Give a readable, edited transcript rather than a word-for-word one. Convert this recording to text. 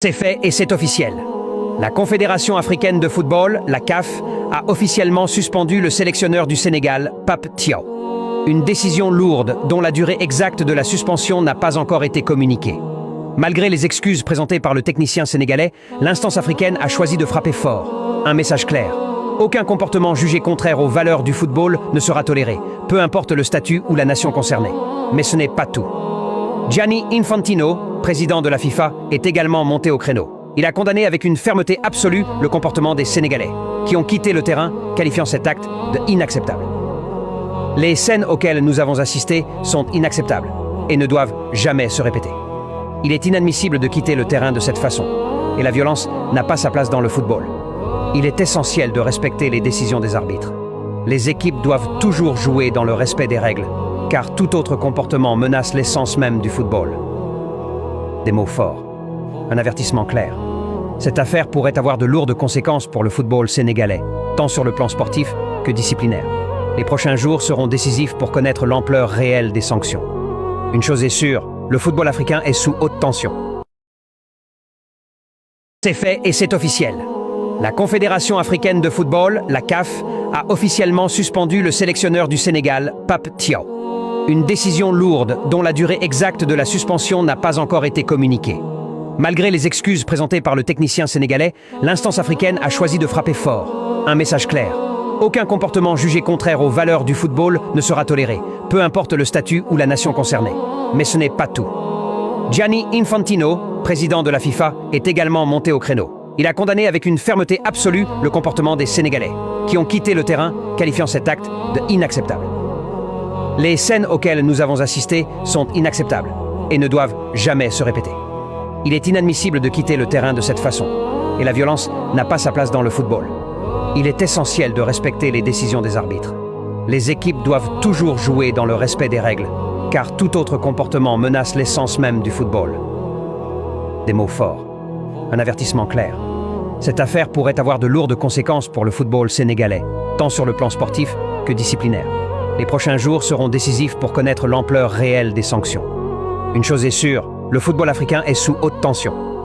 C'est fait et c'est officiel. La Confédération africaine de football, la CAF, a officiellement suspendu le sélectionneur du Sénégal, Pape Thiaw. Une décision lourde dont la durée exacte de la suspension n'a pas encore été communiquée. Malgré les excuses présentées par le technicien sénégalais, l'instance africaine a choisi de frapper fort. Un message clair. Aucun comportement jugé contraire aux valeurs du football ne sera toléré, peu importe le statut ou la nation concernée. Mais ce n'est pas tout. Gianni Infantino, président de la FIFA, est également monté au créneau. Il a condamné avec une fermeté absolue le comportement des Sénégalais, qui ont quitté le terrain, qualifiant cet acte de inacceptable. Les scènes auxquelles nous avons assisté sont inacceptables et ne doivent jamais se répéter. Il est inadmissible de quitter le terrain de cette façon, et la violence n'a pas sa place dans le football. Il est essentiel de respecter les décisions des arbitres. Les équipes doivent toujours jouer dans le respect des règles, car tout autre comportement menace l'essence même du football. Des mots forts. Un avertissement clair. Cette affaire pourrait avoir de lourdes conséquences pour le football sénégalais, tant sur le plan sportif que disciplinaire. Les prochains jours seront décisifs pour connaître l'ampleur réelle des sanctions. Une chose est sûre, le football africain est sous haute tension. C'est fait et c'est officiel. La Confédération africaine de football, la CAF, a officiellement suspendu le sélectionneur du Sénégal, Pape Thiaw. Une décision lourde dont la durée exacte de la suspension n'a pas encore été communiquée. Malgré les excuses présentées par le technicien sénégalais, l'instance africaine a choisi de frapper fort. Un message clair. Aucun comportement jugé contraire aux valeurs du football ne sera toléré, peu importe le statut ou la nation concernée. Mais ce n'est pas tout. Gianni Infantino, président de la FIFA, est également monté au créneau. Il a condamné avec une fermeté absolue le comportement des Sénégalais, qui ont quitté le terrain, qualifiant cet acte de inacceptable. Les scènes auxquelles nous avons assisté sont inacceptables et ne doivent jamais se répéter. Il est inadmissible de quitter le terrain de cette façon, et la violence n'a pas sa place dans le football. Il est essentiel de respecter les décisions des arbitres. Les équipes doivent toujours jouer dans le respect des règles, car tout autre comportement menace l'essence même du football. Des mots forts. Un avertissement clair. Cette affaire pourrait avoir de lourdes conséquences pour le football sénégalais, tant sur le plan sportif que disciplinaire. Les prochains jours seront décisifs pour connaître l'ampleur réelle des sanctions. Une chose est sûre, le football africain est sous haute tension.